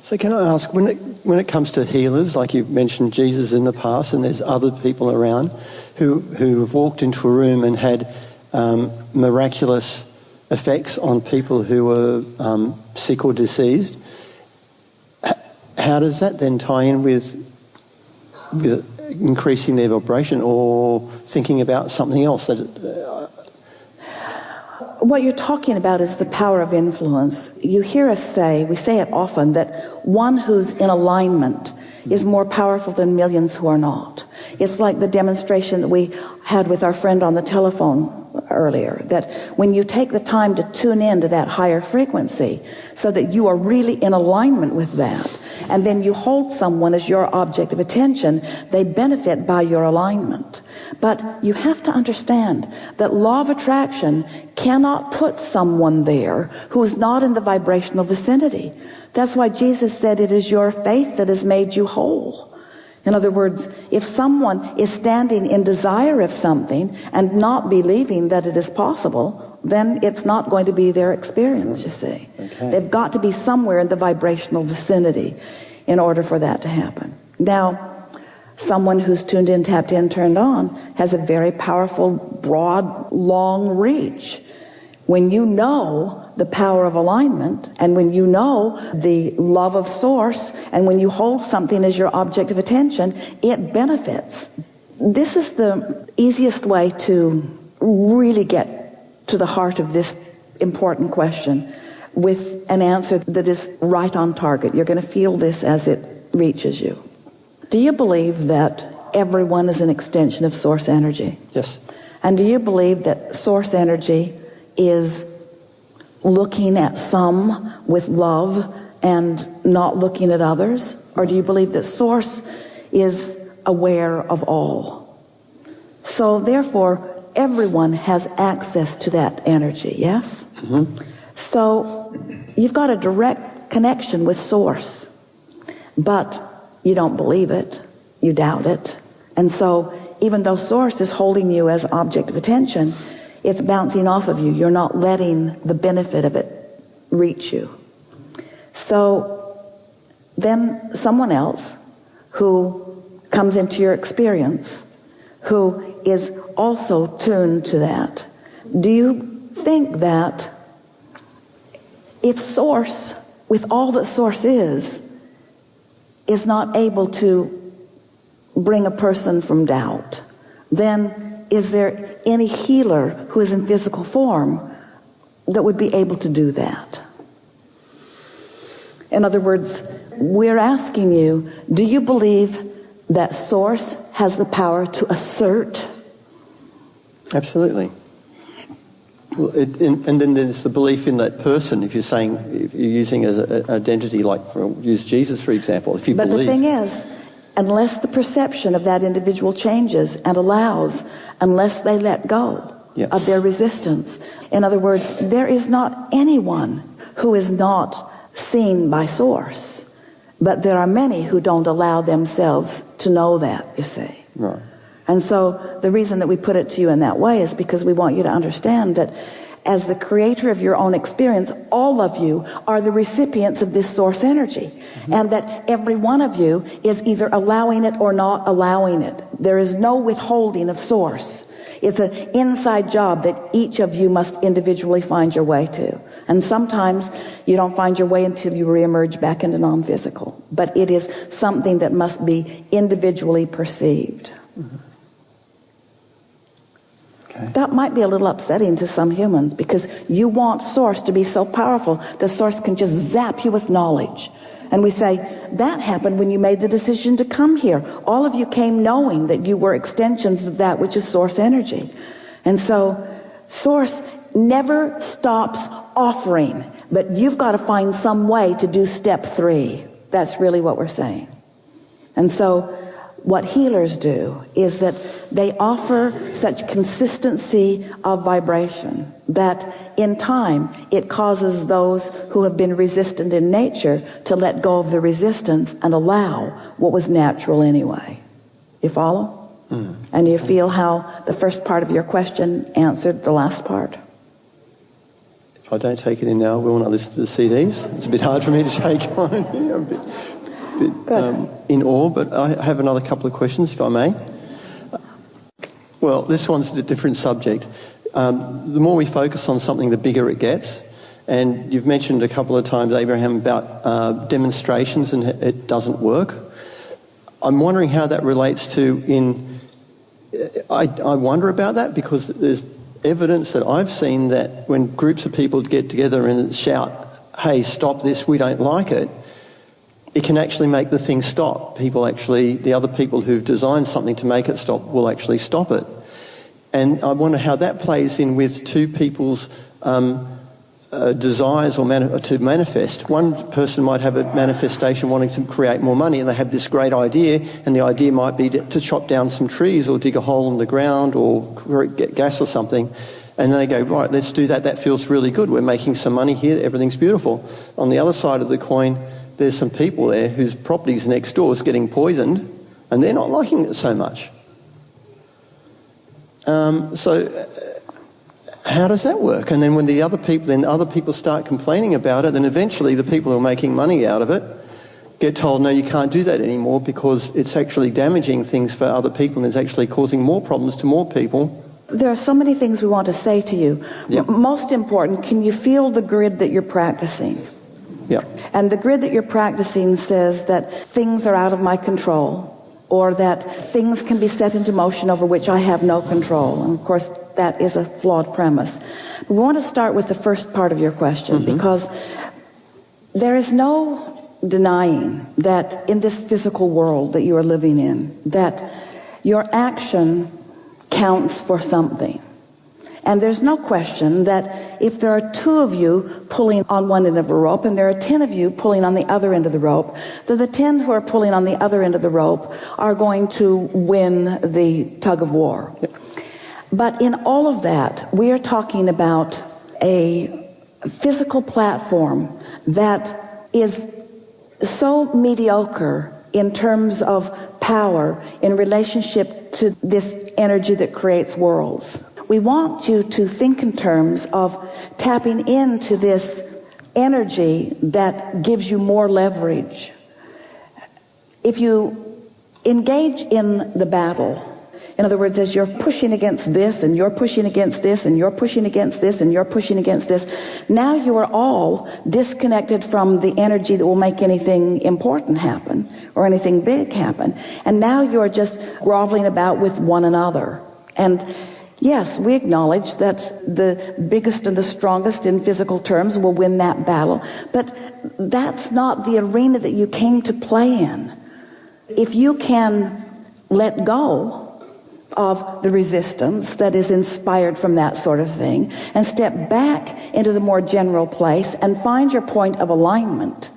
So can I ask, when it comes to healers, like you've mentioned Jesus in the past, and there's other people around who have walked into a room and had miraculous effects on people who were sick or diseased, how does that then tie in with increasing their vibration or thinking about something else? What you're talking about is the power of influence. You hear us say, we say it often, that one who's in alignment is more powerful than millions who are not. It's like the demonstration that we had with our friend on the telephone earlier, that when you take the time to tune in to that higher frequency so that you are really in alignment with that, and then you hold someone as your object of attention, they benefit by your alignment. But you have to understand that law of attraction cannot put someone there who is not in the vibrational vicinity. That's why Jesus said it is your faith that has made you whole. In other words, if someone is standing in desire of something and not believing that it is possible, then it's not going to be their experience, you see. Okay. They've got to be somewhere in the vibrational vicinity in order for that to happen. Now, someone who's tuned in, tapped in, turned on has a very powerful, broad, long reach. When you know the power of alignment, and when you know the love of source, and when you hold something as your object of attention, it benefits. This is the easiest way to really get to the heart of this important question with an answer that is right on target. You're going to feel this as it reaches you. Do you believe that everyone is an extension of source energy? Yes. And do you believe that source energy is looking at some with love and not looking at others? Or do you believe that source is aware of all? So therefore, everyone has access to that energy, yes? Mm-hmm. So you've got a direct connection with source, but you don't believe it, you doubt it. And so even though source is holding you as object of attention, it's bouncing off of you. You're not letting the benefit of it reach you. So then someone else who comes into your experience, who is also tuned to that, do you think that if source, with all that source is not able to bring a person from doubt, then is there any healer who is in physical form that would be able to do that? In other words, we're asking you, do you believe that source has the power to assert? Absolutely. Well, and then there's the belief in that person. If you're using as an identity, like use Jesus for example, if you believe. But the thing is, unless the perception of that individual changes and allows, unless they let go of their resistance. In other words, there is not anyone who is not seen by source, but there are many who don't allow themselves to know that, you see. Right. And so the reason that we put it to you in that way is because we want you to understand that as the creator of your own experience, all of you are the recipients of this source energy. Mm-hmm. And that every one of you is either allowing it or not allowing it. There is no withholding of source. It's an inside job that each of you must individually find your way to. And sometimes you don't find your way until you reemerge back into non-physical. But it is something that must be individually perceived. Mm-hmm. Okay. That might be a little upsetting to some humans because you want source to be so powerful that source can just zap you with knowledge. And we say, that happened when you made the decision to come here. All of you came knowing that you were extensions of that which is source energy. And so source never stops offering, but you've got to find some way to do step 3. That's really what we're saying. And so what healers do is that they offer such consistency of vibration that in time it causes those who have been resistant in nature to let go of the resistance and allow what was natural anyway. You follow? Mm. And you feel how the first part of your question answered the last part? If I don't take it in now, I will when I listen to the CDs. It's a bit hard for me to take on. I'm a bit in awe, but I have another couple of questions, if I may. Well, this one's a different subject. The more we focus on something, the bigger it gets. And you've mentioned a couple of times, Abraham, about demonstrations and it doesn't work. I'm wondering how that relates to I wonder about that because there's evidence that I've seen that when groups of people get together and shout, hey, stop this, we don't like it, it can actually make the thing stop. The other people who've designed something to make it stop will actually stop it. And I wonder how that plays in with two people's desires to manifest. One person might have a manifestation wanting to create more money and they have this great idea, and the idea might be to chop down some trees or dig a hole in the ground or get gas or something. And then they go, right, let's do that. That feels really good. We're making some money here. Everything's beautiful. On the other side of the coin, there's some people there whose properties next door is getting poisoned and they're not liking it so much. So how does that work? And then when other people start complaining about it, then eventually the people who are making money out of it get told, no, you can't do that anymore because it's actually damaging things for other people and it's actually causing more problems to more people. There are so many things we want to say to you. Yep. Most important, can you feel the grid that you're practicing? Yeah. And the grid that you're practicing says that things are out of my control, or that things can be set into motion over which I have no control. And of course, that is a flawed premise. But we want to start with the first part of your question, because there is no denying that in this physical world that you are living in, that your action counts for something. And there's no question that if there are two of you pulling on one end of a rope and there are 10 of you pulling on the other end of the rope, that the 10 who are pulling on the other end of the rope are going to win the tug of war. Yep. But in all of that, we are talking about a physical platform that is so mediocre in terms of power in relationship to this energy that creates worlds. We want you to think in terms of tapping into this energy that gives you more leverage. If you engage in the battle, in other words, as you're pushing against this and you're pushing against this and you're pushing against this and you're pushing against this, now you are all disconnected from the energy that will make anything important happen or anything big happen. And now you're just groveling about with one another. And yes, we acknowledge that the biggest and the strongest in physical terms will win that battle, but that's not the arena that you came to play in. If you can let go of the resistance that is inspired from that sort of thing and step back into the more general place and find your point of alignment,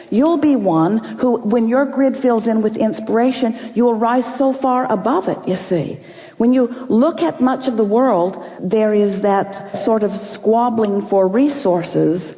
you'll be one who, when your grid fills in with inspiration, you will rise so far above it, you see. When you look at much of the world, there is that sort of squabbling for resources,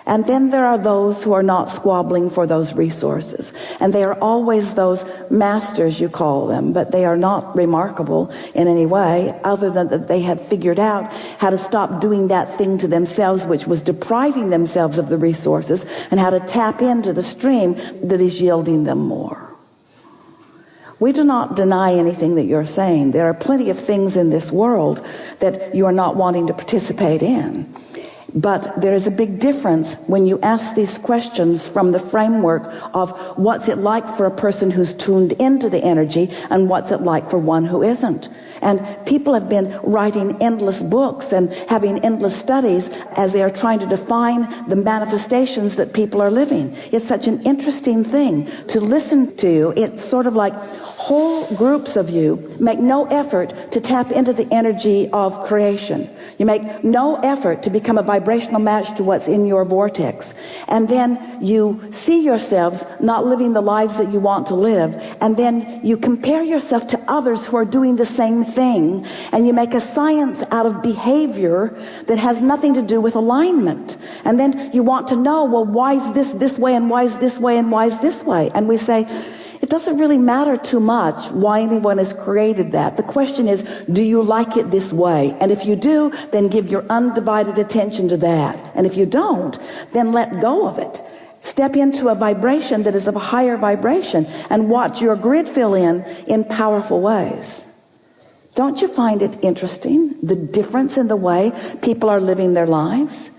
and then there are those who are not squabbling for those resources. And they are always those masters, you call them, but they are not remarkable in any way, other than that they have figured out how to stop doing that thing to themselves, which was depriving themselves of the resources, and how to tap into the stream that is yielding them more. We do not deny anything that you're saying. There are plenty of things in this world that you are not wanting to participate in. But there is a big difference when you ask these questions from the framework of what's it like for a person who's tuned into the energy and what's it like for one who isn't. And people have been writing endless books and having endless studies as they are trying to define the manifestations that people are living. It's such an interesting thing to listen to. It's sort of like whole groups of you make no effort to tap into the energy of creation. You make no effort to become a vibrational match to what's in your vortex. And then you see yourselves not living the lives that you want to live. And then you compare yourself to others who are doing the same thing. And you make a science out of behavior that has nothing to do with alignment. And then you want to know, well, why is this way and why is this way and why is this way? And we say, doesn't really matter too much why anyone has created that. The question is, do you like it this way? And if you do, then give your undivided attention to that. And if you don't, then let go of it. Step into a vibration that is of a higher vibration and watch your grid fill in powerful ways. Don't you find it interesting, the difference in the way people are living their lives?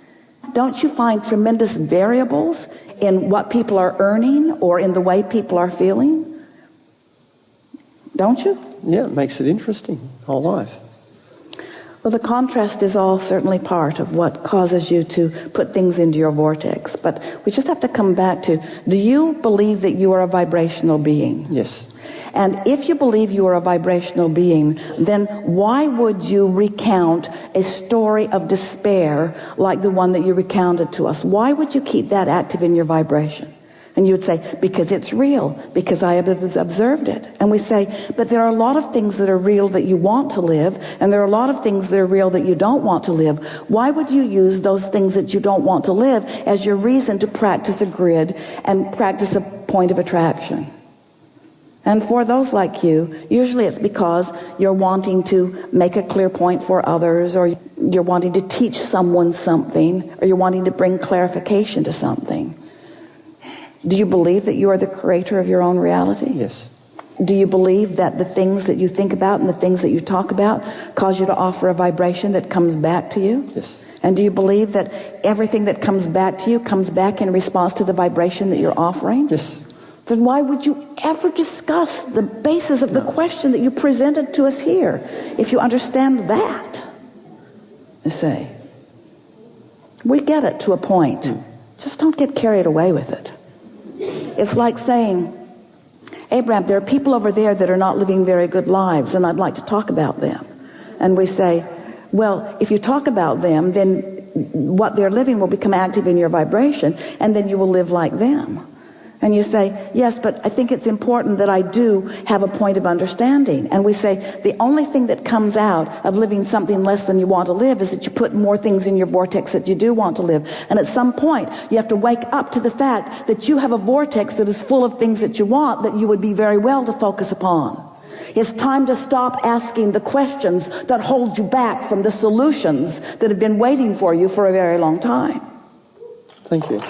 Don't you find tremendous variables in what people are earning or in the way people are feeling? Don't you? Yeah, it makes it interesting, whole life. Well, the contrast is all certainly part of what causes you to put things into your vortex. But we just have to come back to, do you believe that you are a vibrational being? Yes. And if you believe you are a vibrational being, then why would you recount a story of despair like the one that you recounted to us? Why would you keep that active in your vibration? And you would say, because it's real, because I have observed it. And we say, but there are a lot of things that are real that you want to live, and there are a lot of things that are real that you don't want to live. Why would you use those things that you don't want to live as your reason to practice a grid and practice a point of attraction? And for those like you, usually it's because you're wanting to make a clear point for others, or you're wanting to teach someone something, or you're wanting to bring clarification to something. Do you believe that you are the creator of your own reality? Yes. Do you believe that the things that you think about and the things that you talk about cause you to offer a vibration that comes back to you? Yes. And do you believe that everything that comes back to you comes back in response to the vibration that you're offering? Yes. Then why would you ever discuss the basis of the question that you presented to us here if you understand that? You see, we get it to a point. Just don't get carried away with it. It's like saying, Abraham, there are people over there that are not living very good lives, and I'd like to talk about them. And we say, well, if you talk about them, then what they're living will become active in your vibration, and then you will live like them. And you say, yes, but I think it's important that I do have a point of understanding. And we say, the only thing that comes out of living something less than you want to live is that you put more things in your vortex that you do want to live. And at some point, you have to wake up to the fact that you have a vortex that is full of things that you want that you would be very well to focus upon. It's time to stop asking the questions that hold you back from the solutions that have been waiting for you for a very long time. Thank you.